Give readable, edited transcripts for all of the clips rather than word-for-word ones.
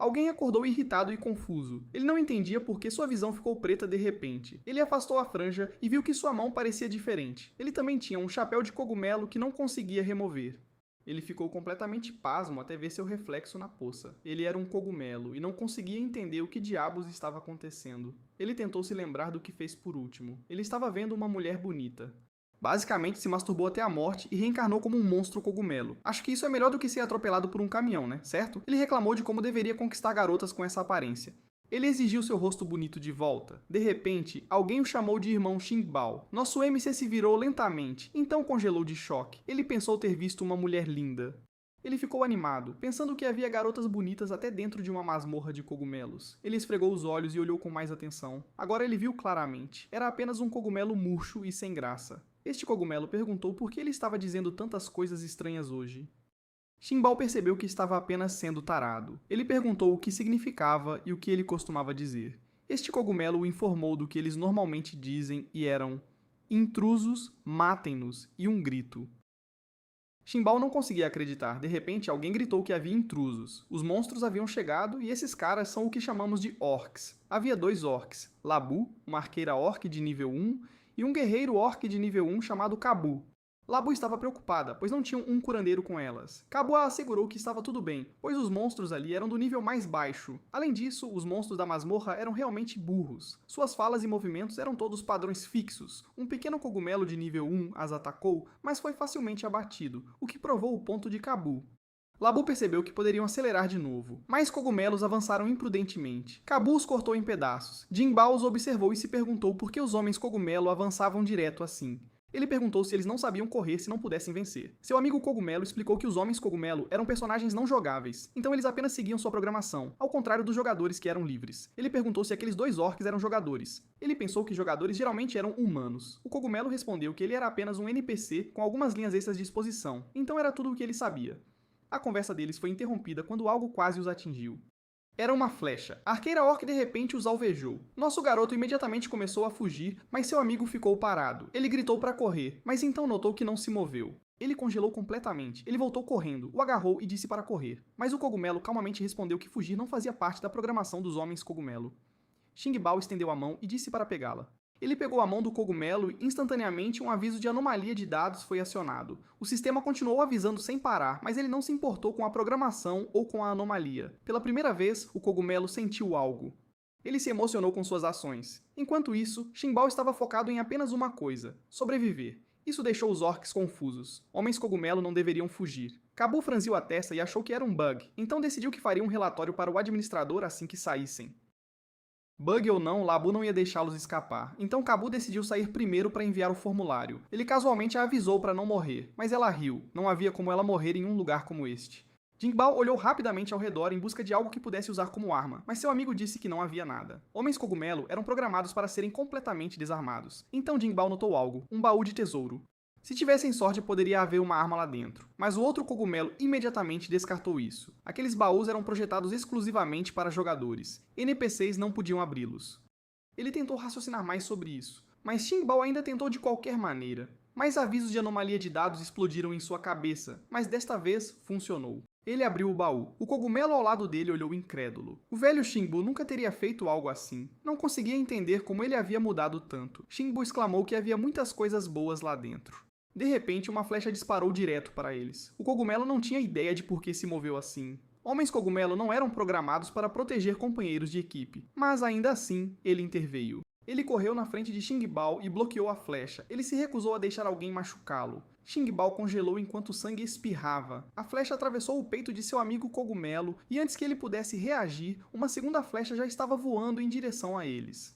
Alguém acordou irritado e confuso. Ele não entendia por que sua visão ficou preta de repente. Ele afastou a franja e viu que sua mão parecia diferente. Ele também tinha um chapéu de cogumelo que não conseguia remover. Ele ficou completamente pasmo até ver seu reflexo na poça. Ele era um cogumelo e não conseguia entender o que diabos estava acontecendo. Ele tentou se lembrar do que fez por último. Ele estava vendo uma mulher bonita. Basicamente, se masturbou até a morte e reencarnou como um monstro cogumelo. Acho que isso é melhor do que ser atropelado por um caminhão, né? Certo? Ele reclamou de como deveria conquistar garotas com essa aparência. Ele exigiu seu rosto bonito de volta. De repente, alguém o chamou de irmão Xingbao. Nosso MC se virou lentamente, então congelou de choque. Ele pensou ter visto uma mulher linda. Ele ficou animado, pensando que havia garotas bonitas até dentro de uma masmorra de cogumelos. Ele esfregou os olhos e olhou com mais atenção. Agora ele viu claramente. Era apenas um cogumelo murcho e sem graça. Este cogumelo perguntou por que ele estava dizendo tantas coisas estranhas hoje. Xingbao percebeu que estava apenas sendo tarado. Ele perguntou o que significava e o que ele costumava dizer. Este cogumelo o informou do que eles normalmente dizem e eram: intrusos, matem-nos, e um grito. Xingbao não conseguia acreditar. De repente, alguém gritou que havia intrusos. Os monstros haviam chegado e esses caras são o que chamamos de orcs. Havia 2 orcs, Labu, uma arqueira orc de nível 1, e um guerreiro orc de nível 1 chamado Kabu. Labu estava preocupada, pois não tinham um curandeiro com elas. Kabu a assegurou que estava tudo bem, pois os monstros ali eram do nível mais baixo. Além disso, os monstros da masmorra eram realmente burros. Suas falas e movimentos eram todos padrões fixos. Um pequeno cogumelo de nível 1 as atacou, mas foi facilmente abatido, o que provou o ponto de Kabu. Labu percebeu que poderiam acelerar de novo. Mais cogumelos avançaram imprudentemente. Kabu os cortou em pedaços. Jingbao os observou e se perguntou por que os homens cogumelo avançavam direto assim. Ele perguntou se eles não sabiam correr se não pudessem vencer. Seu amigo Cogumelo explicou que os homens cogumelo eram personagens não jogáveis, então eles apenas seguiam sua programação, ao contrário dos jogadores que eram livres. Ele perguntou se aqueles 2 orcs eram jogadores. Ele pensou que jogadores geralmente eram humanos. O Cogumelo respondeu que ele era apenas um NPC com algumas linhas extras de exposição, então era tudo o que ele sabia. A conversa deles foi interrompida quando algo quase os atingiu. Era uma flecha. A arqueira orc de repente os alvejou. Nosso garoto imediatamente começou a fugir, mas seu amigo ficou parado. Ele gritou para correr, mas então notou que não se moveu. Ele congelou completamente. Ele voltou correndo, o agarrou e disse para correr. Mas o cogumelo calmamente respondeu que fugir não fazia parte da programação dos homens cogumelo. Xingbao estendeu a mão e disse para pegá-la. Ele pegou a mão do cogumelo e instantaneamente um aviso de anomalia de dados foi acionado. O sistema continuou avisando sem parar, mas ele não se importou com a programação ou com a anomalia. Pela primeira vez, o cogumelo sentiu algo. Ele se emocionou com suas ações. Enquanto isso, Xingbao estava focado em apenas uma coisa: sobreviver. Isso deixou os orcs confusos. Homens cogumelo não deveriam fugir. Kabu franziu a testa e achou que era um bug, então decidiu que faria um relatório para o administrador assim que saíssem. Bug ou não, Labu não ia deixá-los escapar, então Kabu decidiu sair primeiro para enviar o formulário. Ele casualmente a avisou para não morrer, mas ela riu, não havia como ela morrer em um lugar como este. Jingbao olhou rapidamente ao redor em busca de algo que pudesse usar como arma, mas seu amigo disse que não havia nada. Homens cogumelo eram programados para serem completamente desarmados, então Jingbao notou algo, um baú de tesouro. Se tivessem sorte, poderia haver uma arma lá dentro, mas o outro cogumelo imediatamente descartou isso. Aqueles baús eram projetados exclusivamente para jogadores. NPCs não podiam abri-los. Ele tentou raciocinar mais sobre isso, mas Xingbao ainda tentou de qualquer maneira. Mais avisos de anomalia de dados explodiram em sua cabeça, mas desta vez funcionou. Ele abriu o baú. O cogumelo ao lado dele olhou incrédulo. O velho Xingbu nunca teria feito algo assim. Não conseguia entender como ele havia mudado tanto. Xingbu exclamou que havia muitas coisas boas lá dentro. De repente, uma flecha disparou direto para eles. O cogumelo não tinha ideia de por que se moveu assim. Homens cogumelo não eram programados para proteger companheiros de equipe, mas ainda assim, ele interveio. Ele correu na frente de Xingbao e bloqueou a flecha. Ele se recusou a deixar alguém machucá-lo. Xingbao congelou enquanto o sangue espirrava. A flecha atravessou o peito de seu amigo cogumelo e antes que ele pudesse reagir, uma segunda flecha já estava voando em direção a eles.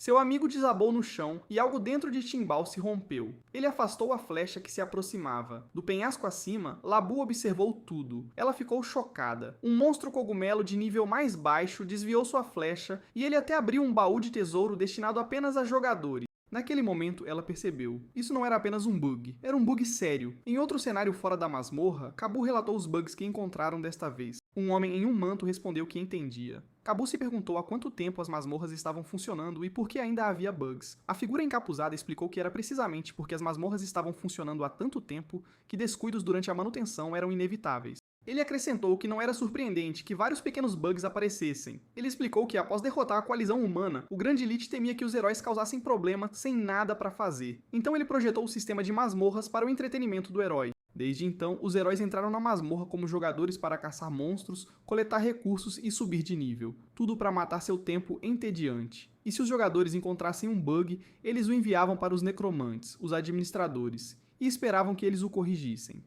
Seu amigo desabou no chão e algo dentro de Xingbao se rompeu. Ele afastou a flecha que se aproximava. Do penhasco acima, Labu observou tudo. Ela ficou chocada. Um monstro cogumelo de nível mais baixo desviou sua flecha e ele até abriu um baú de tesouro destinado apenas a jogadores. Naquele momento, ela percebeu. Isso não era apenas um bug. Era um bug sério. Em outro cenário fora da masmorra, Kabu relatou os bugs que encontraram desta vez. Um homem em um manto respondeu que entendia. Kabu se perguntou há quanto tempo as masmorras estavam funcionando e por que ainda havia bugs. A figura encapuzada explicou que era precisamente porque as masmorras estavam funcionando há tanto tempo que descuidos durante a manutenção eram inevitáveis. Ele acrescentou que não era surpreendente que vários pequenos bugs aparecessem. Ele explicou que após derrotar a coalizão humana, o Grande Elite temia que os heróis causassem problemas sem nada para fazer. Então ele projetou o sistema de masmorras para o entretenimento do herói. Desde então, os heróis entraram na masmorra como jogadores para caçar monstros, coletar recursos e subir de nível, tudo para matar seu tempo entediante. E se os jogadores encontrassem um bug, eles o enviavam para os necromantes, os administradores, e esperavam que eles o corrigissem.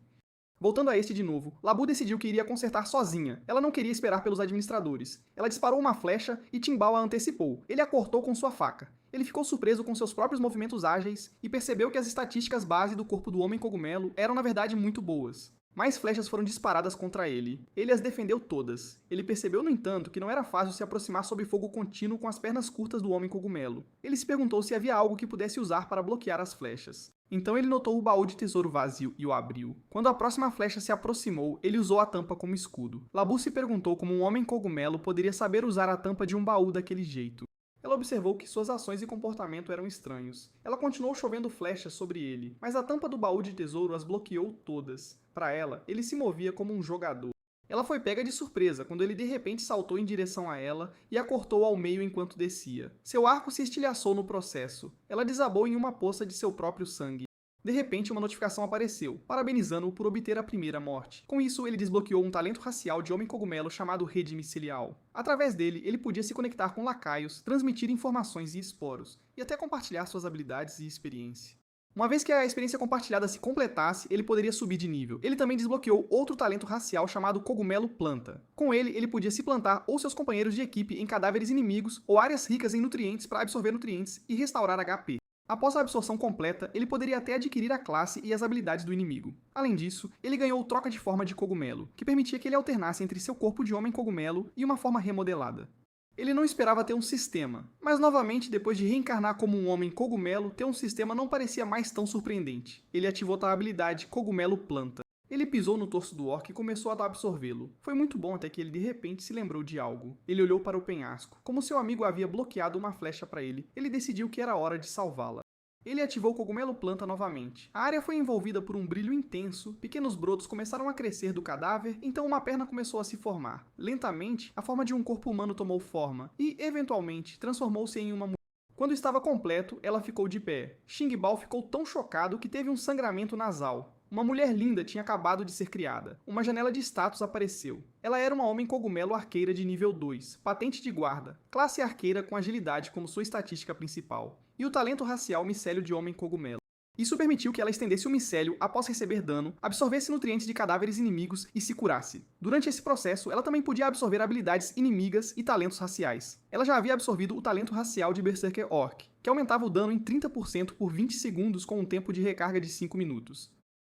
Voltando a este de novo, Labu decidiu que iria consertar sozinha. Ela não queria esperar pelos administradores. Ela disparou uma flecha e Timbal a antecipou. Ele a cortou com sua faca. Ele ficou surpreso com seus próprios movimentos ágeis e percebeu que as estatísticas base do corpo do Homem Cogumelo eram na verdade muito boas. Mais flechas foram disparadas contra ele. Ele as defendeu todas. Ele percebeu, no entanto, que não era fácil se aproximar sob fogo contínuo com as pernas curtas do Homem Cogumelo. Ele se perguntou se havia algo que pudesse usar para bloquear as flechas. Então ele notou o baú de tesouro vazio e o abriu. Quando a próxima flecha se aproximou, ele usou a tampa como escudo. Labu se perguntou como um Homem Cogumelo poderia saber usar a tampa de um baú daquele jeito. Ela observou que suas ações e comportamento eram estranhos. Ela continuou chovendo flechas sobre ele, mas a tampa do baú de tesouro as bloqueou todas. Para ela, ele se movia como um jogador. Ela foi pega de surpresa quando ele de repente saltou em direção a ela e a cortou ao meio enquanto descia. Seu arco se estilhaçou no processo. Ela desabou em uma poça de seu próprio sangue. De repente, uma notificação apareceu, parabenizando-o por obter a primeira morte. Com isso, ele desbloqueou um talento racial de Homem Cogumelo chamado Rede Micelial. Através dele, ele podia se conectar com lacaios, transmitir informações e esporos, e até compartilhar suas habilidades e experiência. Uma vez que a experiência compartilhada se completasse, ele poderia subir de nível. Ele também desbloqueou outro talento racial chamado Cogumelo Planta. Com ele podia se plantar ou seus companheiros de equipe em cadáveres inimigos ou áreas ricas em nutrientes para absorver nutrientes e restaurar HP. Após a absorção completa, ele poderia até adquirir a classe e as habilidades do inimigo. Além disso, ele ganhou troca de forma de cogumelo, que permitia que ele alternasse entre seu corpo de homem cogumelo e uma forma remodelada. Ele não esperava ter um sistema, mas novamente, depois de reencarnar como um homem cogumelo, ter um sistema não parecia mais tão surpreendente. Ele ativou a habilidade Cogumelo Planta. Ele pisou no torso do orc e começou a absorvê-lo. Foi muito bom até que ele de repente se lembrou de algo. Ele olhou para o penhasco. Como seu amigo havia bloqueado uma flecha para ele, ele decidiu que era hora de salvá-la. Ele ativou o Cogumelo Planta novamente. A área foi envolvida por um brilho intenso, pequenos brotos começaram a crescer do cadáver, então uma perna começou a se formar. Lentamente, a forma de um corpo humano tomou forma e, eventualmente, transformou-se em uma mulher. Quando estava completo, ela ficou de pé. Xingbao ficou tão chocado que teve um sangramento nasal. Uma mulher linda tinha acabado de ser criada. Uma janela de status apareceu. Ela era uma homem cogumelo arqueira de nível 2, patente de guarda, classe arqueira com agilidade como sua estatística principal, e o talento racial micélio de homem cogumelo. Isso permitiu que ela estendesse o micélio após receber dano, absorvesse nutrientes de cadáveres inimigos e se curasse. Durante esse processo, ela também podia absorver habilidades inimigas e talentos raciais. Ela já havia absorvido o talento racial de Berserker Orc, que aumentava o dano em 30% por 20 segundos com um tempo de recarga de 5 minutos.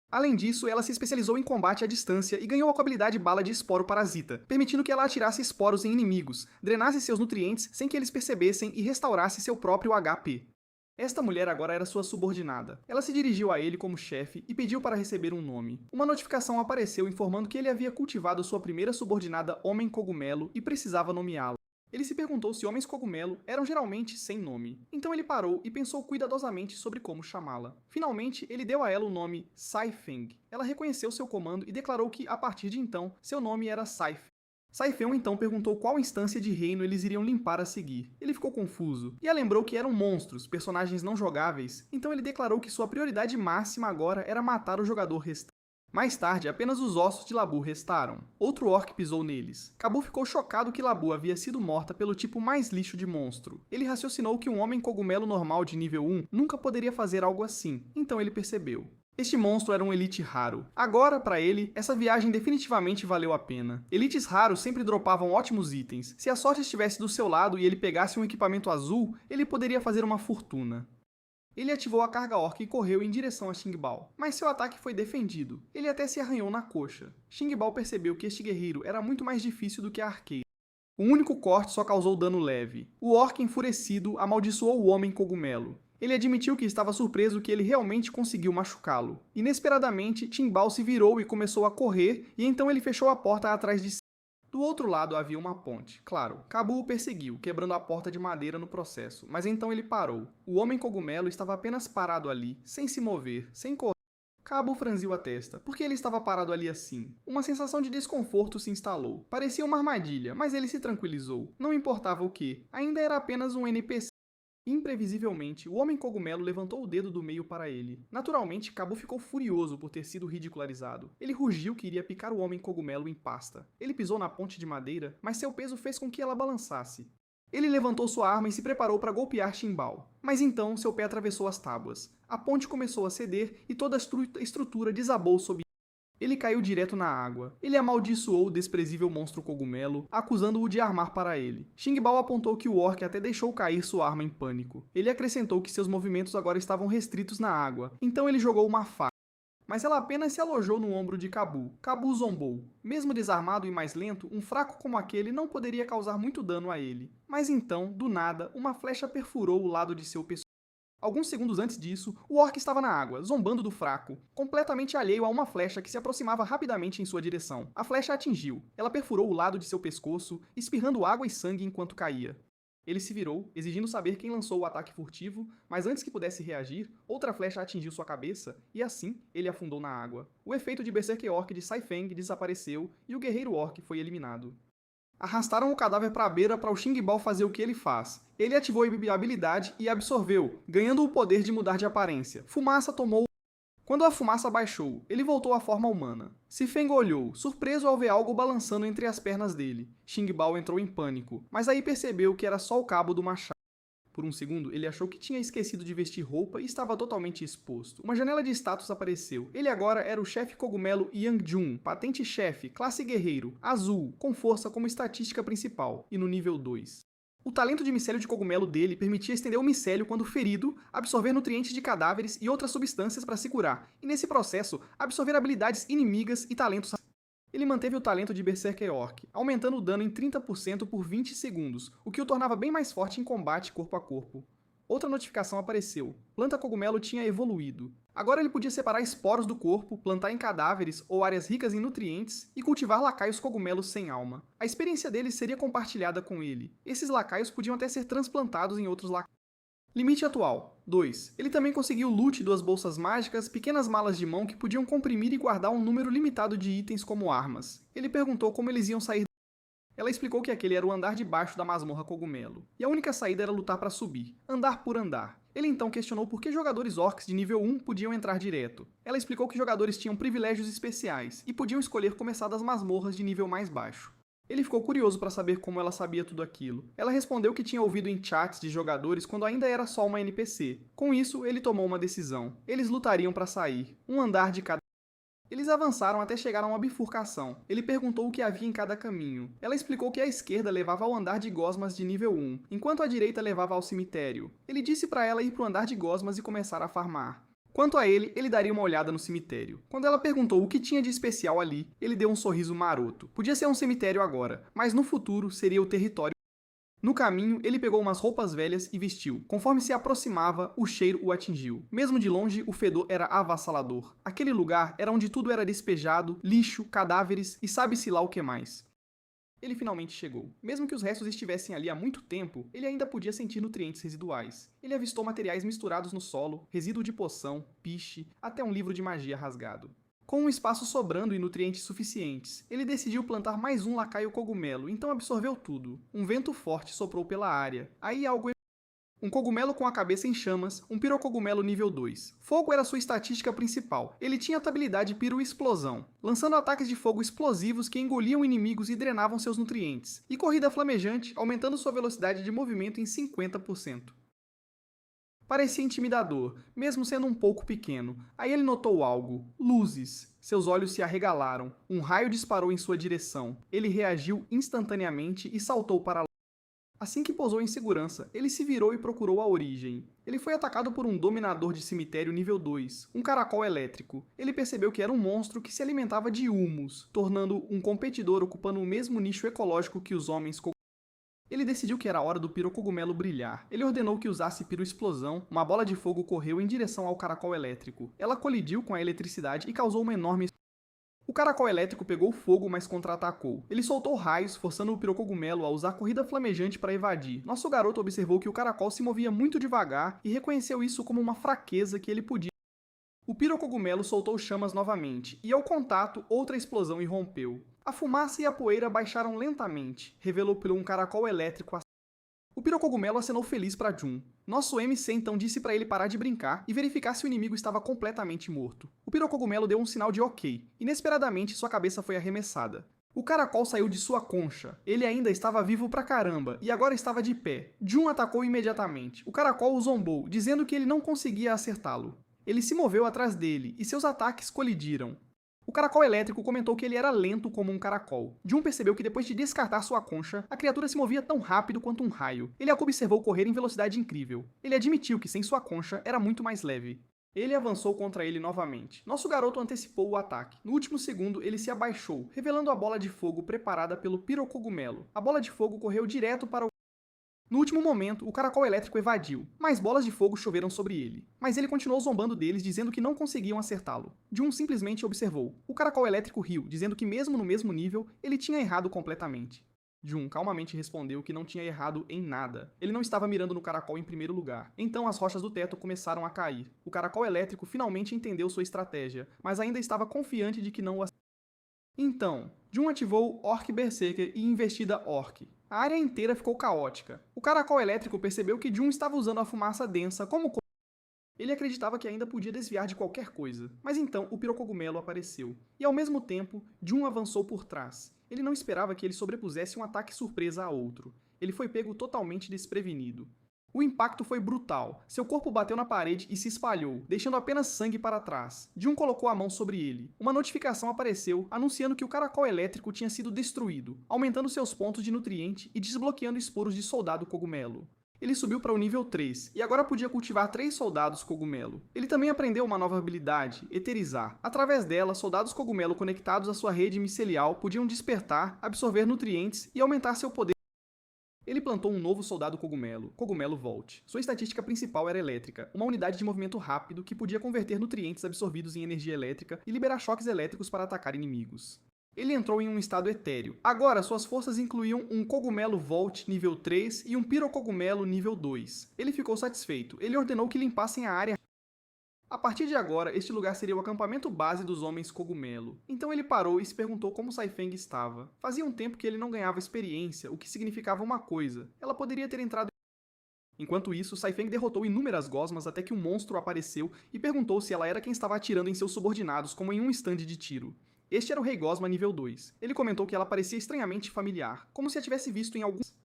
Além disso, ela se especializou em combate à distância e ganhou a habilidade Bala de Esporo Parasita, permitindo que ela atirasse esporos em inimigos, drenasse seus nutrientes sem que eles percebessem e restaurasse seu próprio HP. Esta mulher agora era sua subordinada. Ela se dirigiu a ele como chefe e pediu para receber um nome. Uma notificação apareceu informando que ele havia cultivado sua primeira subordinada Homem Cogumelo e precisava nomeá-la. Ele se perguntou se homens cogumelo eram geralmente sem nome. Então ele parou e pensou cuidadosamente sobre como chamá-la. Finalmente, ele deu a ela o nome Saifeng. Ela reconheceu seu comando e declarou que, a partir de então, seu nome era Saif. Saifeng então perguntou qual instância de reino eles iriam limpar a seguir. Ele ficou confuso, e a lembrou que eram monstros, personagens não jogáveis, então ele declarou que sua prioridade máxima agora era matar o jogador restante. Mais tarde, apenas os ossos de Labu restaram. Outro orc pisou neles. Kabu ficou chocado que Labu havia sido morta pelo tipo mais lixo de monstro. Ele raciocinou que um homem cogumelo normal de nível 1 nunca poderia fazer algo assim, então ele percebeu. Este monstro era um elite raro. Agora, para ele, essa viagem definitivamente valeu a pena. Elites raros sempre dropavam ótimos itens. Se a sorte estivesse do seu lado e ele pegasse um equipamento azul, ele poderia fazer uma fortuna. Ele ativou a carga orc e correu em direção a Xingbao, mas seu ataque foi defendido. Ele até se arranhou na coxa. Xingbao percebeu que este guerreiro era muito mais difícil do que a arqueira. O único corte só causou dano leve. O orc enfurecido amaldiçoou o homem cogumelo. Ele admitiu que estava surpreso que ele realmente conseguiu machucá-lo. Inesperadamente, Xingbao se virou e começou a correr, e então ele fechou a porta atrás de si. Do outro lado havia uma ponte. Claro, Kabu o perseguiu, quebrando a porta de madeira no processo, mas então ele parou. O homem cogumelo estava apenas parado ali, sem se mover, sem correr. Cabo franziu a testa. Por que ele estava parado ali assim? Uma sensação de desconforto se instalou. Parecia uma armadilha, mas ele se tranquilizou. Não importava o que, ainda era apenas um NPC. Imprevisivelmente, o Homem Cogumelo levantou o dedo do meio para ele. Naturalmente, Cabo ficou furioso por ter sido ridicularizado. Ele rugiu que iria picar o Homem Cogumelo em pasta. Ele pisou na ponte de madeira, mas seu peso fez com que ela balançasse. Ele levantou sua arma e se preparou para golpear Chimbal. Mas então seu pé atravessou as tábuas. A ponte começou a ceder e toda a estrutura desabou sob ele. Caiu direto na água. Ele amaldiçoou o desprezível monstro cogumelo, acusando-o de armar para ele. Xingbao apontou que o orc até deixou cair sua arma em pânico. Ele acrescentou que seus movimentos agora estavam restritos na água, então ele jogou uma faca. Mas ela apenas se alojou no ombro de Cabu. Cabu zombou. Mesmo desarmado e mais lento, um fraco como aquele não poderia causar muito dano a ele. Mas então, do nada, uma flecha perfurou o lado de seu pescoço. Alguns segundos antes disso, o orc estava na água, zombando do fraco, completamente alheio a uma flecha que se aproximava rapidamente em sua direção. A flecha atingiu. Ela perfurou o lado de seu pescoço, espirrando água e sangue enquanto caía. Ele se virou, exigindo saber quem lançou o ataque furtivo, mas antes que pudesse reagir, outra flecha atingiu sua cabeça, e assim, ele afundou na água. O efeito de Berserker Orc de Saifeng desapareceu, e o guerreiro Orc foi eliminado. Arrastaram o cadáver para a beira para o Xingbao fazer o que ele faz. Ele ativou a habilidade e absorveu, ganhando o poder de mudar de aparência. Fumaça tomou. Quando a fumaça baixou, ele voltou à forma humana. Sifeng olhou, surpreso ao ver algo balançando entre as pernas dele. Xingbao entrou em pânico, mas aí percebeu que era só o cabo do machado. Por um segundo, ele achou que tinha esquecido de vestir roupa e estava totalmente exposto. Uma janela de status apareceu. Ele agora era o chefe cogumelo Yangjun, patente chefe, classe guerreiro, azul, com força como estatística principal, e no nível 2. O talento de micélio de cogumelo dele permitia estender o micélio quando ferido, absorver nutrientes de cadáveres e outras substâncias para se curar, e nesse processo, absorver habilidades inimigas e talentos. Ele manteve o talento de Berserker Orc, aumentando o dano em 30% por 20 segundos, o que o tornava bem mais forte em combate corpo a corpo. Outra notificação apareceu. Planta cogumelo tinha evoluído. Agora ele podia separar esporos do corpo, plantar em cadáveres ou áreas ricas em nutrientes e cultivar lacaios cogumelos sem alma. A experiência deles seria compartilhada com ele. Esses lacaios podiam até ser transplantados em outros lacaios. Limite atual, 2. Ele também conseguiu loot 2 bolsas mágicas, pequenas malas de mão que podiam comprimir e guardar um número limitado de itens como armas. Ele perguntou como eles iam sair. Ela explicou que aquele era o andar de baixo da masmorra cogumelo, e a única saída era lutar para subir, andar por andar. Ele então questionou por que jogadores orcs de nível 1 podiam entrar direto. Ela explicou que jogadores tinham privilégios especiais, e podiam escolher começar das masmorras de nível mais baixo. Ele ficou curioso para saber como ela sabia tudo aquilo. Ela respondeu que tinha ouvido em chats de jogadores quando ainda era só uma NPC. Com isso, ele tomou uma decisão. Eles lutariam para sair, um andar de cada. Eles avançaram até chegar a uma bifurcação. Ele perguntou o que havia em cada caminho. Ela explicou que a esquerda levava ao andar de gosmas de nível 1, enquanto a direita levava ao cemitério. Ele disse para ela ir para o andar de gosmas e começar a farmar. Quanto a ele, ele daria uma olhada no cemitério. Quando ela perguntou o que tinha de especial ali, ele deu um sorriso maroto. Podia ser um cemitério agora, mas no futuro seria o território. No caminho, ele pegou umas roupas velhas e vestiu. Conforme se aproximava, o cheiro o atingiu. Mesmo de longe, o fedor era avassalador. Aquele lugar era onde tudo era despejado, lixo, cadáveres e sabe-se lá o que mais. Ele finalmente chegou. Mesmo que os restos estivessem ali há muito tempo, ele ainda podia sentir nutrientes residuais. Ele avistou materiais misturados no solo, resíduo de poção, piche, até um livro de magia rasgado. Com um espaço sobrando e nutrientes suficientes, ele decidiu plantar mais um lacaio cogumelo, então absorveu tudo. Um vento forte soprou pela área. Aí algo. Um cogumelo com a cabeça em chamas, um pirocogumelo nível 2. Fogo era sua estatística principal. Ele tinha a habilidade Piro-Explosão, lançando ataques de fogo explosivos que engoliam inimigos e drenavam seus nutrientes. E corrida flamejante, aumentando sua velocidade de movimento em 50%. Parecia intimidador, mesmo sendo um pouco pequeno. Aí ele notou algo. Luzes. Seus olhos se arregalaram. Um raio disparou em sua direção. Ele reagiu instantaneamente e saltou para lá. Assim que pousou em segurança, ele se virou e procurou a origem. Ele foi atacado por um dominador de cemitério nível 2, um caracol elétrico. Ele percebeu que era um monstro que se alimentava de humus, tornando um competidor ocupando o mesmo nicho ecológico que os homens. Ele decidiu que era hora do pirocogumelo brilhar. Ele ordenou que usasse piro-explosão. Uma bola de fogo correu em direção ao caracol elétrico. Ela colidiu com a eletricidade e causou uma enorme. O caracol elétrico pegou fogo, mas contra-atacou. Ele soltou raios, forçando o pirocogumelo a usar corrida flamejante para evadir. Nosso garoto observou que o caracol se movia muito devagar e reconheceu isso como uma fraqueza que ele podia. O pirocogumelo soltou chamas novamente, e ao contato, outra explosão irrompeu. A fumaça e a poeira baixaram lentamente, revelou por um caracol elétrico. O pirocogumelo acenou feliz para Jun. Nosso MC então disse para ele parar de brincar e verificar se o inimigo estava completamente morto. O pirocogumelo deu um sinal de ok. Inesperadamente, sua cabeça foi arremessada. O caracol saiu de sua concha. Ele ainda estava vivo pra caramba e agora estava de pé. Jun atacou imediatamente. O caracol o zombou, dizendo que ele não conseguia acertá-lo. Ele se moveu atrás dele e seus ataques colidiram. O caracol elétrico comentou que ele era lento como um caracol. Jun percebeu que depois de descartar sua concha, a criatura se movia tão rápido quanto um raio. Ele a observou correr em velocidade incrível. Ele admitiu que sem sua concha era muito mais leve. Ele avançou contra ele novamente. Nosso garoto antecipou o ataque. No último segundo, ele se abaixou, revelando a bola de fogo preparada pelo pirocogumelo. A bola de fogo correu direto para o... No último momento, o caracol elétrico evadiu, mas bolas de fogo choveram sobre ele. Mas ele continuou zombando deles, dizendo que não conseguiam acertá-lo. Jun simplesmente observou. O caracol elétrico riu, dizendo que mesmo no mesmo nível, ele tinha errado completamente. Jun calmamente respondeu que não tinha errado em nada. Ele não estava mirando no caracol em primeiro lugar. Então as rochas do teto começaram a cair. O caracol elétrico finalmente entendeu sua estratégia, mas ainda estava confiante de que não o... Então, Jun ativou Orc Berserker e Investida Orc. A área inteira ficou caótica. O caracol elétrico percebeu que Jun estava usando a fumaça densa como... Ele acreditava que ainda podia desviar de qualquer coisa. Mas então o pirocogumelo apareceu. E ao mesmo tempo, Jun avançou por trás. Ele não esperava que ele sobrepusesse um ataque surpresa a outro. Ele foi pego totalmente desprevenido. O impacto foi brutal. Seu corpo bateu na parede e se espalhou, deixando apenas sangue para trás. Jun colocou a mão sobre ele. Uma notificação apareceu, anunciando que o caracol elétrico tinha sido destruído, aumentando seus pontos de nutriente e desbloqueando esporos de soldado cogumelo. Ele subiu para o nível 3, e agora podia cultivar 3 soldados cogumelo. Ele também aprendeu uma nova habilidade, Eterizar. Através dela, soldados cogumelo conectados à sua rede micelial podiam despertar, absorver nutrientes e aumentar seu poder. Ele plantou um novo soldado cogumelo, Cogumelo Volt. Sua estatística principal era elétrica, uma unidade de movimento rápido que podia converter nutrientes absorvidos em energia elétrica e liberar choques elétricos para atacar inimigos. Ele entrou em um estado etéreo. Agora, suas forças incluíam um Cogumelo Volt nível 3 e um Pirocogumelo nível 2. Ele ficou satisfeito. Ele ordenou que limpassem a área. A partir de agora, este lugar seria o acampamento base dos homens cogumelo. Então ele parou e se perguntou como Saifeng estava. Fazia um tempo que ele não ganhava experiência, o que significava uma coisa. Ela poderia ter entrado... Enquanto isso, Saifeng derrotou inúmeras gosmas até que um monstro apareceu e perguntou se ela era quem estava atirando em seus subordinados como em um estande de tiro. Este era o Rei Gosma nível 2. Ele comentou que ela parecia estranhamente familiar, como se a tivesse visto em alguns...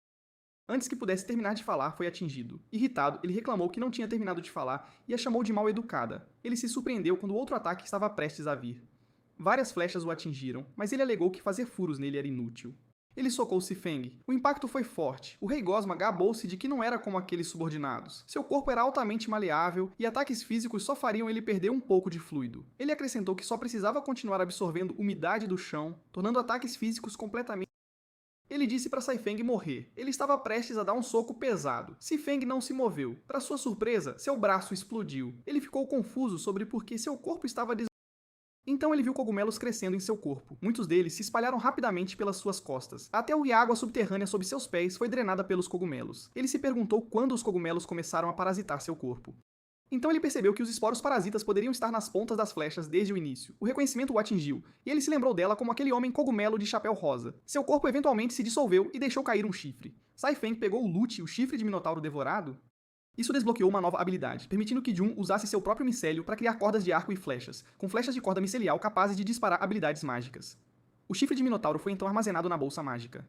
Antes que pudesse terminar de falar, foi atingido. Irritado, ele reclamou que não tinha terminado de falar e a chamou de mal educada. Ele se surpreendeu quando outro ataque estava prestes a vir. Várias flechas o atingiram, mas ele alegou que fazer furos nele era inútil. Ele socou Saifeng. O impacto foi forte. O Rei Gosma gabou-se de que não era como aqueles subordinados. Seu corpo era altamente maleável e ataques físicos só fariam ele perder um pouco de fluido. Ele acrescentou que só precisava continuar absorvendo umidade do chão, tornando ataques físicos completamente... Ele disse para Saifeng morrer. Ele estava prestes a dar um soco pesado. Saifeng não se moveu. Para sua surpresa, seu braço explodiu. Ele ficou confuso sobre por que seu corpo estava Então ele viu cogumelos crescendo em seu corpo. Muitos deles se espalharam rapidamente pelas suas costas. Até a água subterrânea sob seus pés foi drenada pelos cogumelos. Ele se perguntou quando os cogumelos começaram a parasitar seu corpo. Então ele percebeu que os esporos parasitas poderiam estar nas pontas das flechas desde o início. O reconhecimento o atingiu, e ele se lembrou dela como aquele homem cogumelo de chapéu rosa. Seu corpo eventualmente se dissolveu e deixou cair um chifre. Saifeng pegou o Lute, o chifre de Minotauro devorado. Isso desbloqueou uma nova habilidade, permitindo que Jun usasse seu próprio micélio para criar cordas de arco e flechas, com flechas de corda micelial capazes de disparar habilidades mágicas. O chifre de Minotauro foi então armazenado na bolsa mágica.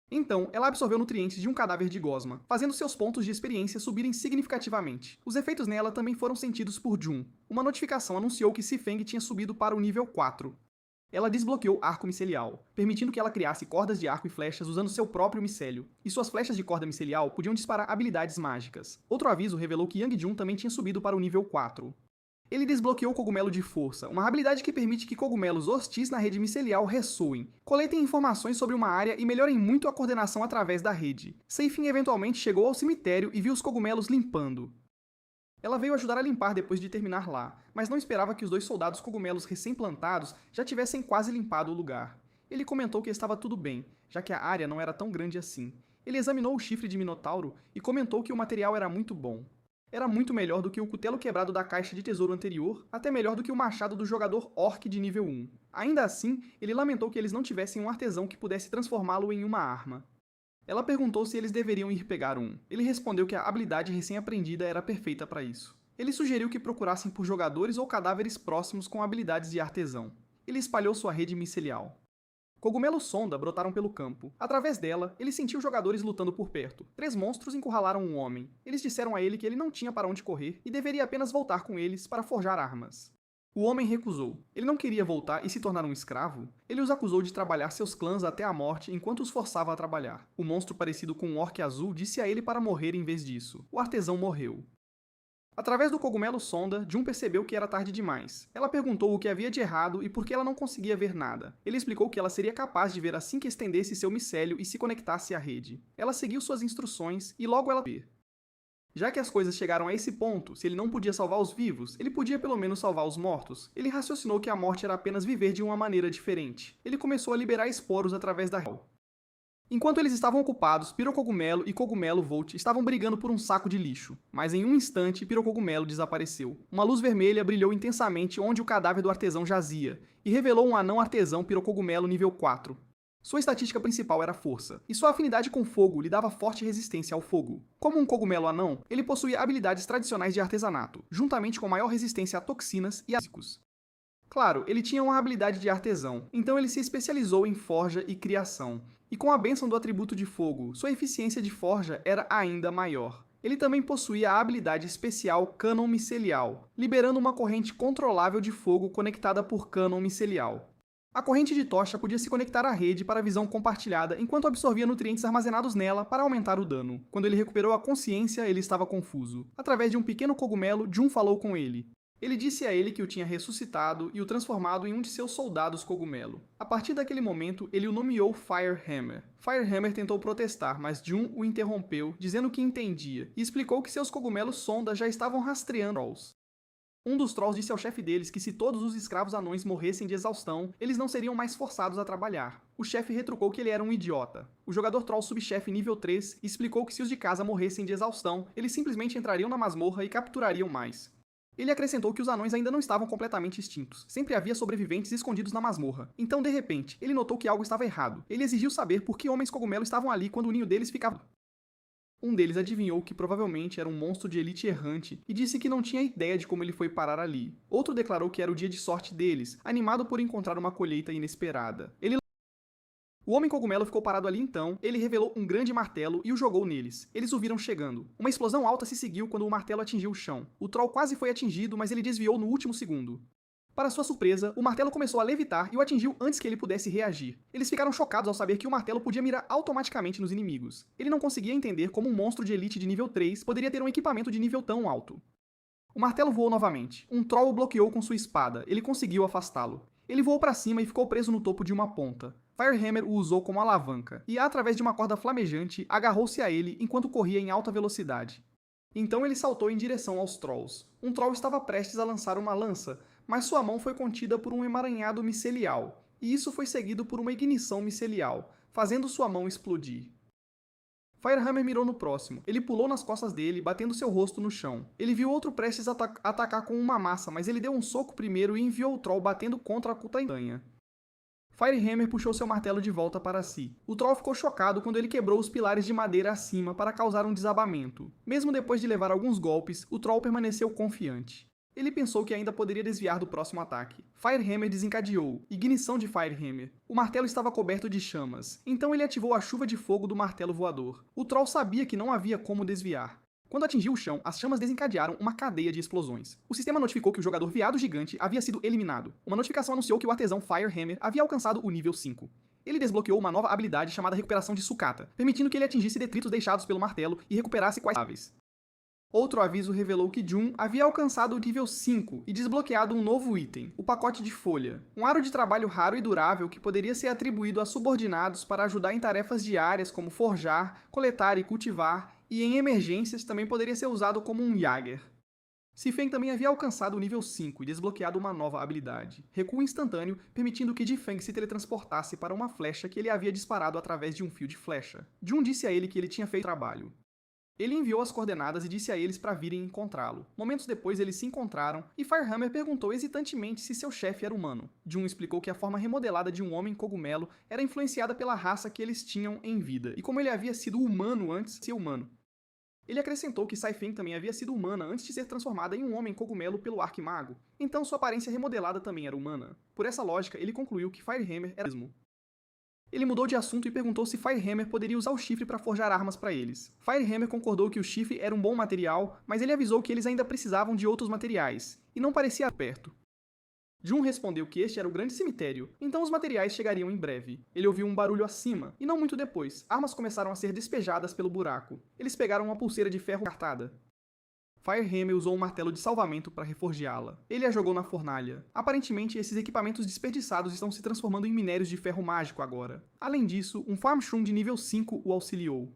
Então, ela absorveu nutrientes de um cadáver de gosma, fazendo seus pontos de experiência subirem significativamente. Os efeitos nela também foram sentidos por Jun. Uma notificação anunciou que Saifeng tinha subido para o nível 4. Ela desbloqueou arco micelial, permitindo que ela criasse cordas de arco e flechas usando seu próprio micélio, e suas flechas de corda micelial podiam disparar habilidades mágicas. Outro aviso revelou que Yang Jun também tinha subido para o nível 4. Ele desbloqueou o Cogumelo de Força, uma habilidade que permite que cogumelos hostis na rede micelial ressoem, coletem informações sobre uma área e melhorem muito a coordenação através da rede. Saifeng eventualmente chegou ao cemitério e viu os cogumelos limpando. Ela veio ajudar a limpar depois de terminar lá, mas não esperava que os 2 soldados cogumelos recém-plantados já tivessem quase limpado o lugar. Ele comentou que estava tudo bem, já que a área não era tão grande assim. Ele examinou o chifre de Minotauro e comentou que o material era muito bom. Era muito melhor do que o cutelo quebrado da caixa de tesouro anterior, até melhor do que o machado do jogador orc de nível 1. Ainda assim, ele lamentou que eles não tivessem um artesão que pudesse transformá-lo em uma arma. Ela perguntou se eles deveriam ir pegar um. Ele respondeu que a habilidade recém-aprendida era perfeita para isso. Ele sugeriu que procurassem por jogadores ou cadáveres próximos com habilidades de artesão. Ele espalhou sua rede micelial. Cogumelos sonda brotaram pelo campo. Através dela, ele sentiu jogadores lutando por perto. 3 monstros encurralaram um homem. Eles disseram a ele que ele não tinha para onde correr e deveria apenas voltar com eles para forjar armas. O homem recusou. Ele não queria voltar e se tornar um escravo. Ele os acusou de trabalhar seus clãs até a morte enquanto os forçava a trabalhar. O monstro parecido com um orc azul disse a ele para morrer em vez disso. O artesão morreu. Através do cogumelo sonda, Jun percebeu que era tarde demais. Ela perguntou o que havia de errado e por que ela não conseguia ver nada. Ele explicou que ela seria capaz de ver assim que estendesse seu micélio e se conectasse à rede. Ela seguiu suas instruções e logo ela viu. Já que as coisas chegaram a esse ponto, se ele não podia salvar os vivos, ele podia pelo menos salvar os mortos. Ele raciocinou que a morte era apenas viver de uma maneira diferente. Ele começou a liberar esporos através da Hell. Enquanto eles estavam ocupados, Pirocogumelo e Cogumelo Volt estavam brigando por um saco de lixo. Mas em um instante, Pirocogumelo desapareceu. Uma luz vermelha brilhou intensamente onde o cadáver do artesão jazia, e revelou um anão artesão Pirocogumelo nível 4. Sua estatística principal era força, e sua afinidade com fogo lhe dava forte resistência ao fogo. Como um cogumelo anão, ele possuía habilidades tradicionais de artesanato, juntamente com maior resistência a toxinas e ácidos. Claro, ele tinha uma habilidade de artesão, então ele se especializou em forja e criação. E com a bênção do atributo de fogo, sua eficiência de forja era ainda maior. Ele também possuía a habilidade especial Cânon Micelial, liberando uma corrente controlável de fogo conectada por Cânon Micelial. A corrente de tocha podia se conectar à rede para a visão compartilhada enquanto absorvia nutrientes armazenados nela para aumentar o dano. Quando ele recuperou a consciência, ele estava confuso. Através de um pequeno cogumelo, Jun falou com ele. Ele disse a ele que o tinha ressuscitado e o transformado em um de seus soldados cogumelo. A partir daquele momento, ele o nomeou Firehammer. Firehammer tentou protestar, mas Jun o interrompeu, dizendo que entendia, e explicou que seus cogumelos sonda já estavam rastreando trolls. Um dos trolls disse ao chefe deles que se todos os escravos anões morressem de exaustão, eles não seriam mais forçados a trabalhar. O chefe retrucou que ele era um idiota. O jogador troll subchefe nível 3 explicou que se os de casa morressem de exaustão, eles simplesmente entrariam na masmorra e capturariam mais. Ele acrescentou que os anões ainda não estavam completamente extintos. Sempre havia sobreviventes escondidos na masmorra. Então, de repente, ele notou que algo estava errado. Ele exigiu saber por que homens cogumelo estavam ali quando o ninho deles ficava... Um deles adivinhou que provavelmente era um monstro de elite errante e disse que não tinha ideia de como ele foi parar ali. Outro declarou que era o dia de sorte deles, animado por encontrar uma colheita inesperada. O homem cogumelo ficou parado ali então, ele revelou um grande martelo e o jogou neles. Eles o viram chegando. Uma explosão alta se seguiu quando o martelo atingiu o chão. O troll quase foi atingido, mas ele desviou no último segundo. Para sua surpresa, o martelo começou a levitar e o atingiu antes que ele pudesse reagir. Eles ficaram chocados ao saber que o martelo podia mirar automaticamente nos inimigos. Ele não conseguia entender como um monstro de elite de nível 3 poderia ter um equipamento de nível tão alto. O martelo voou novamente. Um troll o bloqueou com sua espada. Ele conseguiu afastá-lo. Ele voou para cima e ficou preso no topo de uma ponta. Firehammer o usou como alavanca, e através de uma corda flamejante, agarrou-se a ele enquanto corria em alta velocidade. Então ele saltou em direção aos trolls. Um troll estava prestes a lançar uma lança, mas sua mão foi contida por um emaranhado micelial, e isso foi seguido por uma ignição micelial, fazendo sua mão explodir. Firehammer mirou no próximo. Ele pulou nas costas dele, batendo seu rosto no chão. Ele viu outro prestes a atacar com uma massa, mas ele deu um soco primeiro e enviou o troll batendo contra a montanha. Firehammer puxou seu martelo de volta para si. O troll ficou chocado quando ele quebrou os pilares de madeira acima para causar um desabamento. Mesmo depois de levar alguns golpes, o troll permaneceu confiante. Ele pensou que ainda poderia desviar do próximo ataque. Firehammer desencadeou. Ignição de Firehammer. O martelo estava coberto de chamas, então ele ativou a chuva de fogo do martelo voador. O troll sabia que não havia como desviar. Quando atingiu o chão, as chamas desencadearam uma cadeia de explosões. O sistema notificou que o jogador viado gigante havia sido eliminado. Uma notificação anunciou que o artesão Firehammer havia alcançado o nível 5. Ele desbloqueou uma nova habilidade chamada Recuperação de Sucata, permitindo que ele atingisse detritos deixados pelo martelo e recuperasse quais chaves. Outro aviso revelou que Jun havia alcançado o nível 5 e desbloqueado um novo item, o pacote de folha. Um aro de trabalho raro e durável que poderia ser atribuído a subordinados para ajudar em tarefas diárias como forjar, coletar e cultivar, e em emergências também poderia ser usado como um Jäger. Zifeng também havia alcançado o nível 5 e desbloqueado uma nova habilidade, recuo instantâneo, permitindo que Zifeng se teletransportasse para uma flecha que ele havia disparado através de um fio de flecha. Jun disse a ele que ele tinha feito trabalho. Ele enviou as coordenadas e disse a eles para virem encontrá-lo. Momentos depois, eles se encontraram e Firehammer perguntou hesitantemente se seu chefe era humano. Jun explicou que a forma remodelada de um homem cogumelo era influenciada pela raça que eles tinham em vida, e como ele havia sido humano antes de ser humano. Ele acrescentou que Saifeng também havia sido humana antes de ser transformada em um homem cogumelo pelo Arquimago, então sua aparência remodelada também era humana. Por essa lógica, ele concluiu que Firehammer era mesmo. Ele mudou de assunto e perguntou se Firehammer poderia usar o chifre para forjar armas para eles. Firehammer concordou que o chifre era um bom material, mas ele avisou que eles ainda precisavam de outros materiais, e não parecia perto. Jun respondeu que este era o grande cemitério, então os materiais chegariam em breve. Ele ouviu um barulho acima, e não muito depois, armas começaram a ser despejadas pelo buraco. Eles pegaram uma pulseira de ferro cartada. Firehammer usou um martelo de salvamento para reforgeá-la. Ele a jogou na fornalha. Aparentemente, esses equipamentos desperdiçados estão se transformando em minérios de ferro mágico agora. Além disso, um Farm Shroom de nível 5 o auxiliou.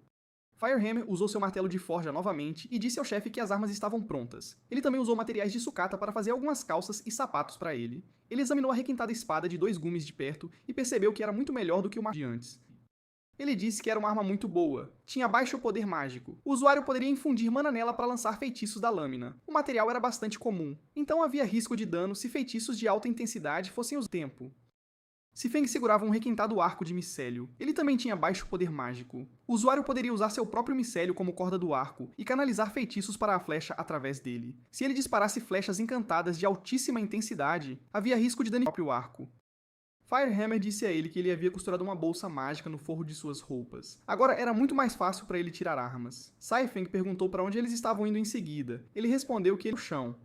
Firehammer usou seu martelo de forja novamente e disse ao chefe que as armas estavam prontas. Ele também usou materiais de sucata para fazer algumas calças e sapatos para ele. Ele examinou a requintada espada de 2 gumes de perto e percebeu que era muito melhor do que o de antes. Ele disse que era uma arma muito boa, tinha baixo poder mágico. O usuário poderia infundir mana nela para lançar feitiços da lâmina. O material era bastante comum, então havia risco de dano se feitiços de alta intensidade fossem usados tempo. Saifeng segurava um requintado arco de micélio. Ele também tinha baixo poder mágico. O usuário poderia usar seu próprio micélio como corda do arco e canalizar feitiços para a flecha através dele. Se ele disparasse flechas encantadas de altíssima intensidade, havia risco de dano ao próprio arco. Firehammer disse a ele que ele havia costurado uma bolsa mágica no forro de suas roupas. Agora era muito mais fácil para ele tirar armas. Saifeng perguntou para onde eles estavam indo em seguida. Ele respondeu que ele no chão.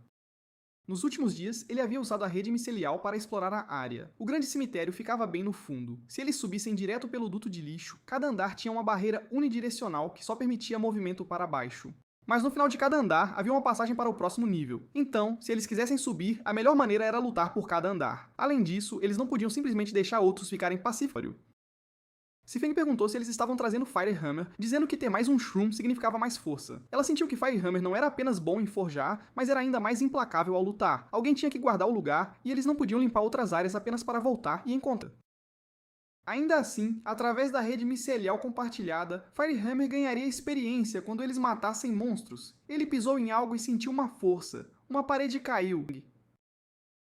Nos últimos dias, ele havia usado a rede micelial para explorar a área. O grande cemitério ficava bem no fundo. Se eles subissem direto pelo duto de lixo, cada andar tinha uma barreira unidirecional que só permitia movimento para baixo. Mas no final de cada andar havia uma passagem para o próximo nível. Então, se eles quisessem subir, a melhor maneira era lutar por cada andar. Além disso, eles não podiam simplesmente deixar outros ficarem pacíficos. Saifeng perguntou se eles estavam trazendo Firehammer, dizendo que ter mais um Shroom significava mais força. Ela sentiu que Firehammer não era apenas bom em forjar, mas era ainda mais implacável ao lutar. Alguém tinha que guardar o lugar, e eles não podiam limpar outras áreas apenas para voltar e encontrar. Ainda assim, através da rede micelial compartilhada, Firehammer ganharia experiência quando eles matassem monstros. Ele pisou em algo e sentiu uma força. Uma parede caiu.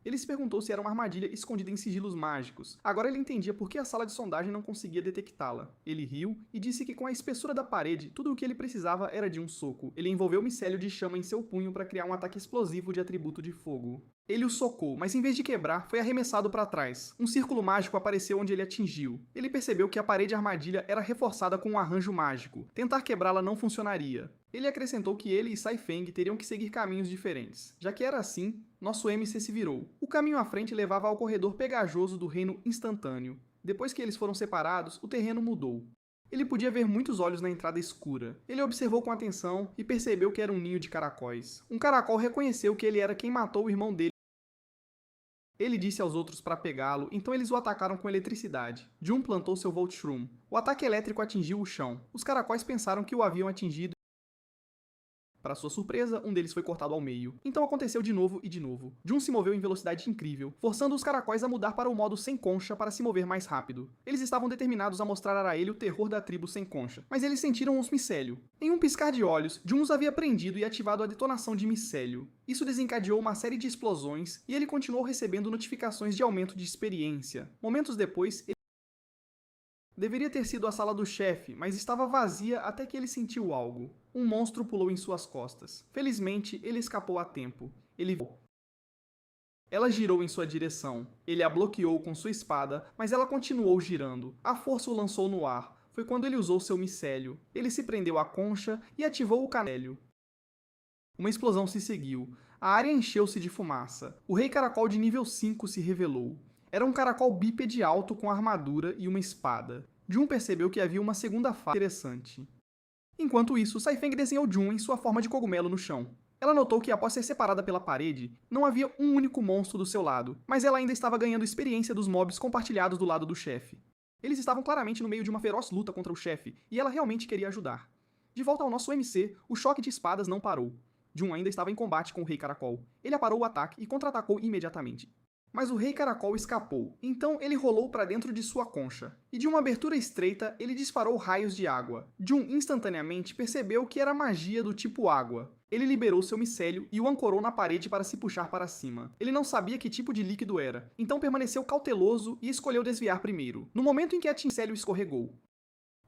Ele se perguntou se era uma armadilha escondida em sigilos mágicos. Agora ele entendia por que a sala de sondagem não conseguia detectá-la. Ele riu e disse que com a espessura da parede, tudo o que ele precisava era de um soco. Ele envolveu o micélio de chama em seu punho para criar um ataque explosivo de atributo de fogo. Ele o socou, mas em vez de quebrar, foi arremessado para trás. Um círculo mágico apareceu onde ele atingiu. Ele percebeu que a parede armadilha era reforçada com um arranjo mágico. Tentar quebrá-la não funcionaria. Ele acrescentou que ele e Saifeng teriam que seguir caminhos diferentes. Já que era assim, nosso MC se virou. O caminho à frente levava ao corredor pegajoso do reino instantâneo. Depois que eles foram separados, o terreno mudou. Ele podia ver muitos olhos na entrada escura. Ele observou com atenção e percebeu que era um ninho de caracóis. Um caracol reconheceu que ele era quem matou o irmão dele. Ele disse aos outros para pegá-lo, então eles o atacaram com eletricidade. Jun plantou seu Volt Shroom. O ataque elétrico atingiu o chão. Os caracóis pensaram que o haviam atingido. Para sua surpresa, um deles foi cortado ao meio. Então aconteceu de novo e de novo. Jun se moveu em velocidade incrível, forçando os caracóis a mudar para o modo sem concha para se mover mais rápido. Eles estavam determinados a mostrar a ele o terror da tribo sem concha, mas eles sentiram os micélio. Em um piscar de olhos, Jun os havia prendido e ativado a detonação de micélio. Isso desencadeou uma série de explosões e ele continuou recebendo notificações de aumento de experiência. Momentos depois, deveria ter sido a sala do chefe, mas estava vazia até que ele sentiu algo. Um monstro pulou em suas costas. Felizmente, ele escapou a tempo. Ela girou em sua direção. Ele a bloqueou com sua espada, mas ela continuou girando. A força o lançou no ar. Foi quando ele usou seu micélio. Ele se prendeu à concha e ativou o canélio. Uma explosão se seguiu. A área encheu-se de fumaça. O Rei Caracol de nível 5 se revelou. Era um caracol bípede alto com armadura e uma espada. Jun percebeu que havia uma segunda fase interessante. Enquanto isso, Saifeng desenhou Jun em sua forma de cogumelo no chão. Ela notou que, após ser separada pela parede, não havia um único monstro do seu lado, mas ela ainda estava ganhando experiência dos mobs compartilhados do lado do chefe. Eles estavam claramente no meio de uma feroz luta contra o chefe, e ela realmente queria ajudar. De volta ao nosso MC, o choque de espadas não parou. Jun ainda estava em combate com o Rei Caracol. Ele aparou o ataque e contra-atacou imediatamente. Mas o Rei Caracol escapou, então ele rolou para dentro de sua concha. E de uma abertura estreita, ele disparou raios de água. Jun instantaneamente percebeu que era magia do tipo água. Ele liberou seu micélio e o ancorou na parede para se puxar para cima. Ele não sabia que tipo de líquido era, então permaneceu cauteloso e escolheu desviar primeiro, no momento em que a micélio escorregou.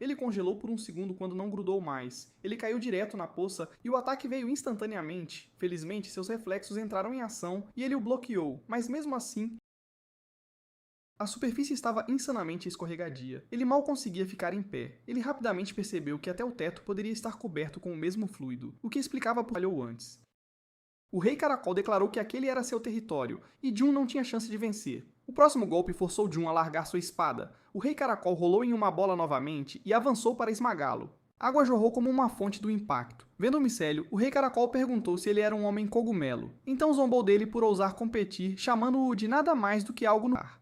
Ele congelou por um segundo quando não grudou mais. Ele caiu direto na poça e o ataque veio instantaneamente. Felizmente, seus reflexos entraram em ação e ele o bloqueou, mas mesmo assim, a superfície estava insanamente escorregadia. Ele mal conseguia ficar em pé. Ele rapidamente percebeu que até o teto poderia estar coberto com o mesmo fluido, o que explicava por que falhou antes. O Rei Caracol declarou que aquele era seu território, e Jun não tinha chance de vencer. O próximo golpe forçou Jun a largar sua espada. O Rei Caracol rolou em uma bola novamente e avançou para esmagá-lo. Água jorrou como uma fonte do impacto. Vendo o micélio, o Rei Caracol perguntou se ele era um homem cogumelo. Então zombou dele por ousar competir, chamando-o de nada mais do que algo no ar.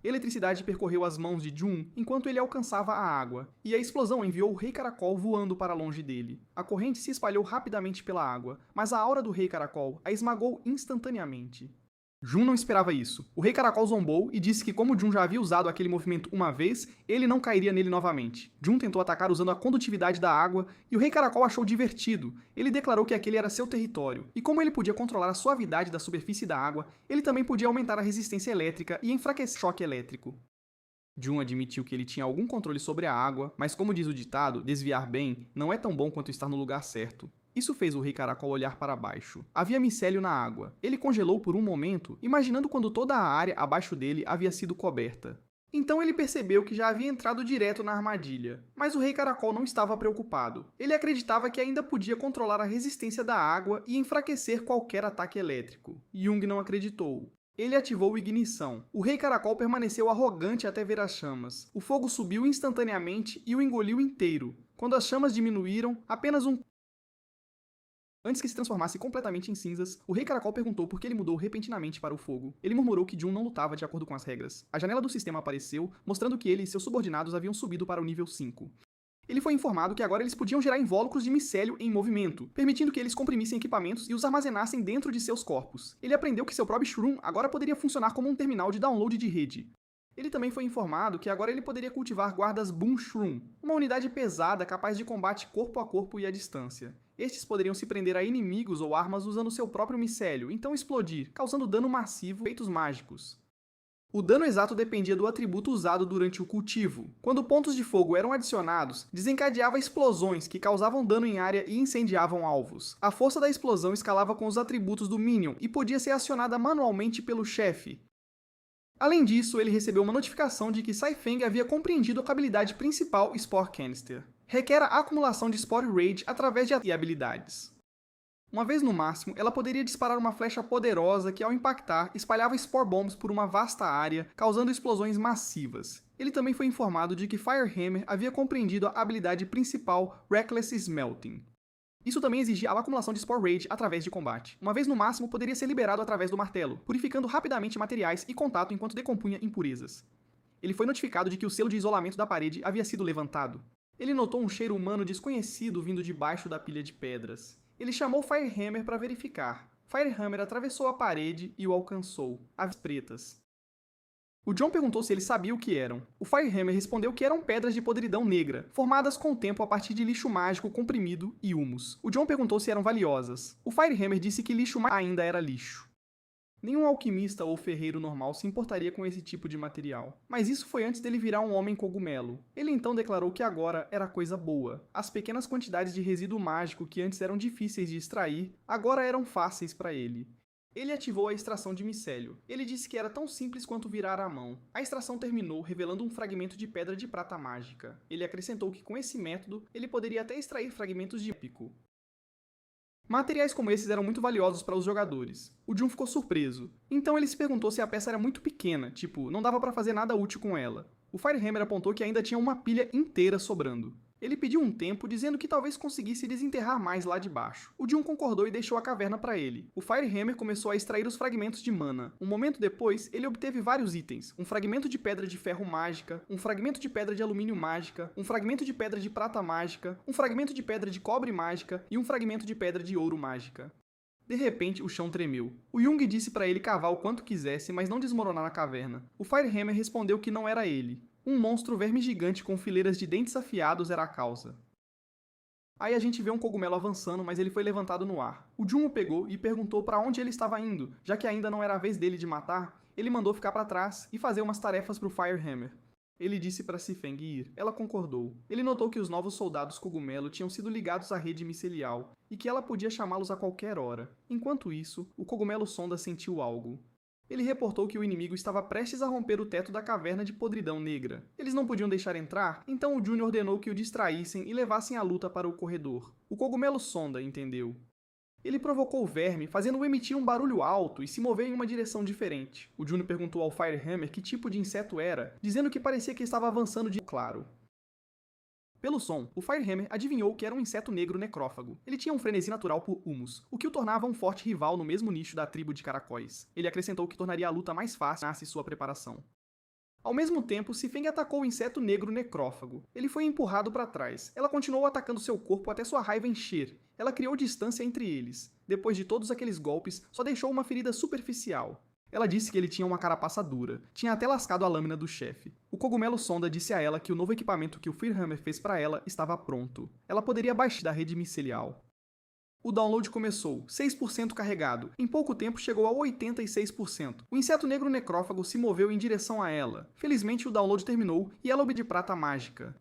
Eletricidade percorreu as mãos de Jun enquanto ele alcançava a água, e a explosão enviou o Rei Caracol voando para longe dele. A corrente se espalhou rapidamente pela água, mas a aura do Rei Caracol a esmagou instantaneamente. Jun não esperava isso. O Rei Caracol zombou e disse que como Jun já havia usado aquele movimento uma vez, ele não cairia nele novamente. Jun tentou atacar usando a condutividade da água e o Rei Caracol achou divertido. Ele declarou que aquele era seu território, e como ele podia controlar a suavidade da superfície da água, ele também podia aumentar a resistência elétrica e enfraquecer o choque elétrico. Jun admitiu que ele tinha algum controle sobre a água, mas como diz o ditado, desviar bem não é tão bom quanto estar no lugar certo. Isso fez o Rei Caracol olhar para baixo. Havia micélio na água. Ele congelou por um momento, imaginando quando toda a área abaixo dele havia sido coberta. Então ele percebeu que já havia entrado direto na armadilha. Mas o Rei Caracol não estava preocupado. Ele acreditava que ainda podia controlar a resistência da água e enfraquecer qualquer ataque elétrico. Jung não acreditou. Ele ativou ignição. O Rei Caracol permaneceu arrogante até ver as chamas. O fogo subiu instantaneamente e o engoliu inteiro. Quando as chamas diminuíram, apenas Antes que se transformasse completamente em cinzas, o Rei Caracol perguntou por que ele mudou repentinamente para o fogo. Ele murmurou que Jun não lutava de acordo com as regras. A janela do sistema apareceu, mostrando que ele e seus subordinados haviam subido para o nível 5. Ele foi informado que agora eles podiam gerar invólucros de micélio em movimento, permitindo que eles comprimissem equipamentos e os armazenassem dentro de seus corpos. Ele aprendeu que seu próprio Shroom agora poderia funcionar como um terminal de download de rede. Ele também foi informado que agora ele poderia cultivar guardas Boom Shroom, uma unidade pesada capaz de combate corpo a corpo e à distância. Estes poderiam se prender a inimigos ou armas usando seu próprio micélio, então explodir, causando dano massivo e efeitos mágicos. O dano exato dependia do atributo usado durante o cultivo. Quando pontos de fogo eram adicionados, desencadeava explosões que causavam dano em área e incendiavam alvos. A força da explosão escalava com os atributos do Minion e podia ser acionada manualmente pelo chefe. Além disso, ele recebeu uma notificação de que Saifeng havia compreendido a habilidade principal Spore Canister. Requer a acumulação de Spore Rage através de habilidades. Uma vez no máximo, ela poderia disparar uma flecha poderosa que, ao impactar, espalhava Spore Bombs por uma vasta área, causando explosões massivas. Ele também foi informado de que Firehammer havia compreendido a habilidade principal Reckless Smelting. Isso também exigia a acumulação de Spore Rage através de combate. Uma vez no máximo, poderia ser liberado através do martelo, purificando rapidamente materiais e contato enquanto decompunha impurezas. Ele foi notificado de que o selo de isolamento da parede havia sido levantado. Ele notou um cheiro humano desconhecido vindo debaixo da pilha de pedras. Ele chamou Firehammer para verificar. Firehammer atravessou a parede e o alcançou. Aves pretas. O John perguntou se ele sabia o que eram. O Firehammer respondeu que eram pedras de podridão negra, formadas com o tempo a partir de lixo mágico comprimido e humus. O John perguntou se eram valiosas. O Firehammer disse que lixo ainda era lixo. Nenhum alquimista ou ferreiro normal se importaria com esse tipo de material. Mas isso foi antes dele virar um homem cogumelo. Ele então declarou que agora era coisa boa. As pequenas quantidades de resíduo mágico que antes eram difíceis de extrair, agora eram fáceis para ele. Ele ativou a extração de micélio. Ele disse que era tão simples quanto virar a mão. A extração terminou revelando um fragmento de pedra de prata mágica. Ele acrescentou que com esse método, ele poderia até extrair fragmentos de épico. Materiais como esses eram muito valiosos para os jogadores. O Jun ficou surpreso. Então ele se perguntou se a peça era muito pequena, tipo, não dava para fazer nada útil com ela. O Firehammer apontou que ainda tinha uma pilha inteira sobrando. Ele pediu um tempo, dizendo que talvez conseguisse desenterrar mais lá de baixo. O Jun concordou e deixou a caverna para ele. O Firehammer começou a extrair os fragmentos de mana. Um momento depois, ele obteve vários itens. Um fragmento de pedra de ferro mágica, um fragmento de pedra de alumínio mágica, um fragmento de pedra de prata mágica, um fragmento de pedra de cobre mágica e um fragmento de pedra de ouro mágica. De repente, o chão tremeu. O Jung disse para ele cavar o quanto quisesse, mas não desmoronar na caverna. O Firehammer respondeu que não era ele. Um monstro verme gigante com fileiras de dentes afiados era a causa. Aí a gente vê um cogumelo avançando, mas ele foi levantado no ar. O Jun o pegou e perguntou para onde ele estava indo, já que ainda não era a vez dele de matar. Ele mandou ficar para trás e fazer umas tarefas para o Firehammer. Ele disse para Sifeng ir. Ela concordou. Ele notou que os novos soldados cogumelo tinham sido ligados à rede micelial e que ela podia chamá-los a qualquer hora. Enquanto isso, o cogumelo sonda sentiu algo. Ele reportou que o inimigo estava prestes a romper o teto da caverna de podridão negra. Eles não podiam deixar entrar, então o Junior ordenou que o distraíssem e levassem a luta para o corredor. O cogumelo sonda entendeu. Ele provocou o verme, fazendo-o emitir um barulho alto e se mover em uma direção diferente. O Junior perguntou ao Firehammer que tipo de inseto era, dizendo que parecia que estava avançando de claro. Pelo som, o Firehammer adivinhou que era um inseto negro necrófago. Ele tinha um frenesi natural por humus, o que o tornava um forte rival no mesmo nicho da tribo de caracóis. Ele acrescentou que tornaria a luta mais fácil se sua preparação. Ao mesmo tempo, Sifeng atacou o inseto negro necrófago. Ele foi empurrado para trás. Ela continuou atacando seu corpo até sua raiva encher. Ela criou distância entre eles. Depois de todos aqueles golpes, só deixou uma ferida superficial. Ela disse que ele tinha uma carapaça dura, tinha até lascado a lâmina do chefe. O cogumelo sonda disse a ela que o novo equipamento que o Firehammer fez para ela estava pronto. Ela poderia baixar da rede micelial. O download começou, 6% carregado. Em pouco tempo chegou a 86%. O inseto negro necrófago se moveu em direção a ela. Felizmente o download terminou e ela obteve prata mágica.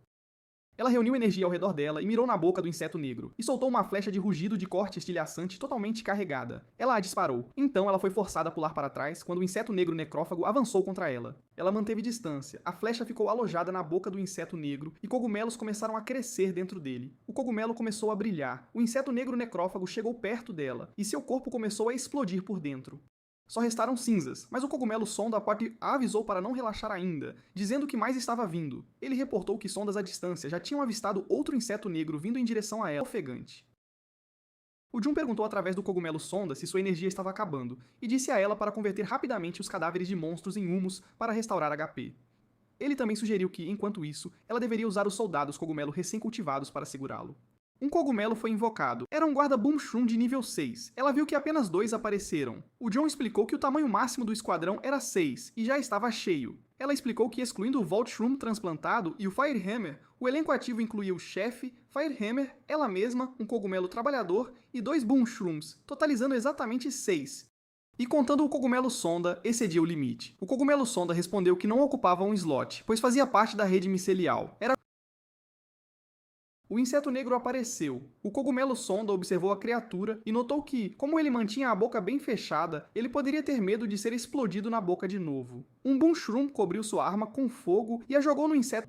Ela reuniu energia ao redor dela e mirou na boca do inseto negro, e soltou uma flecha de rugido de corte estilhaçante totalmente carregada. Ela a disparou. Então ela foi forçada a pular para trás quando o inseto negro necrófago avançou contra ela. Ela manteve distância. A flecha ficou alojada na boca do inseto negro e cogumelos começaram a crescer dentro dele. O cogumelo começou a brilhar. O inseto negro necrófago chegou perto dela e seu corpo começou a explodir por dentro. Só restaram cinzas, mas o cogumelo sonda a avisou para não relaxar ainda, dizendo que mais estava vindo. Ele reportou que sondas à distância já tinham avistado outro inseto negro vindo em direção a ela, ofegante. O Jun perguntou através do cogumelo sonda se sua energia estava acabando, e disse a ela para converter rapidamente os cadáveres de monstros em humus para restaurar HP. Ele também sugeriu que, enquanto isso, ela deveria usar os soldados cogumelo recém-cultivados para segurá-lo. Um cogumelo foi invocado. Era um guarda Boom Shroom de nível 6. Ela viu que apenas 2 apareceram. O John explicou que o tamanho máximo do esquadrão era 6 e já estava cheio. Ela explicou que, excluindo o Vault Shroom transplantado e o Firehammer, o elenco ativo incluía o chefe, Firehammer, ela mesma, um cogumelo trabalhador e 2 Boom Shrooms, totalizando exatamente 6. E contando o cogumelo sonda, excedia o limite. O cogumelo sonda respondeu que não ocupava um slot, pois fazia parte da rede micelial. O inseto negro apareceu. O cogumelo sonda observou a criatura e notou que, como ele mantinha a boca bem fechada, ele poderia ter medo de ser explodido na boca de novo. Um Boom Shroom cobriu sua arma com fogo e a jogou no inseto.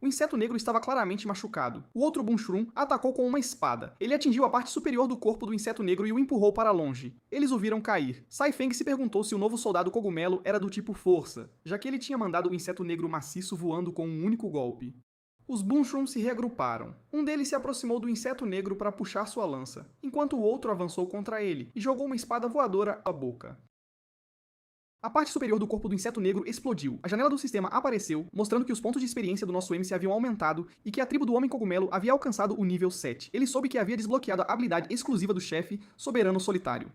O inseto negro estava claramente machucado. O outro Boom Shroom atacou com uma espada. Ele atingiu a parte superior do corpo do inseto negro e o empurrou para longe. Eles o viram cair. Saifeng se perguntou se o novo soldado cogumelo era do tipo força, já que ele tinha mandado o inseto negro maciço voando com um único golpe. Os Boom Shrooms se reagruparam. Um deles se aproximou do inseto negro para puxar sua lança, enquanto o outro avançou contra ele e jogou uma espada voadora à boca. A parte superior do corpo do inseto negro explodiu. A janela do sistema apareceu, mostrando que os pontos de experiência do nosso MC haviam aumentado e que a tribo do Homem Cogumelo havia alcançado o nível 7. Ele soube que havia desbloqueado a habilidade exclusiva do chefe, Soberano Solitário.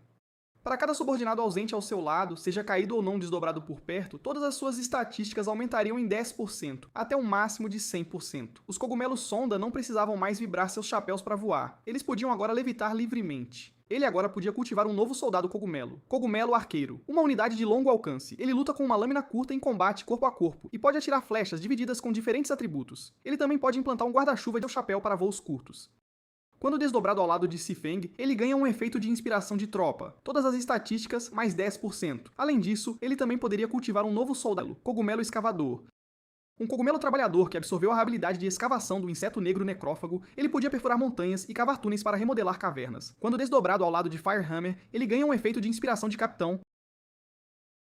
Para cada subordinado ausente ao seu lado, seja caído ou não desdobrado por perto, todas as suas estatísticas aumentariam em 10%, até um máximo de 100%. Os cogumelos sonda não precisavam mais vibrar seus chapéus para voar. Eles podiam agora levitar livremente. Ele agora podia cultivar um novo soldado cogumelo, Cogumelo Arqueiro, uma unidade de longo alcance. Ele luta com uma lâmina curta em combate corpo a corpo e pode atirar flechas divididas com diferentes atributos. Ele também pode implantar um guarda-chuva de seu chapéu para voos curtos. Quando desdobrado ao lado de Sifeng, ele ganha um efeito de inspiração de tropa, todas as estatísticas mais 10%. Além disso, ele também poderia cultivar um novo soldado, Cogumelo Escavador. Um cogumelo trabalhador que absorveu a habilidade de escavação do inseto negro necrófago, ele podia perfurar montanhas e cavar túneis para remodelar cavernas. Quando desdobrado ao lado de Firehammer, ele ganha um efeito de inspiração de capitão,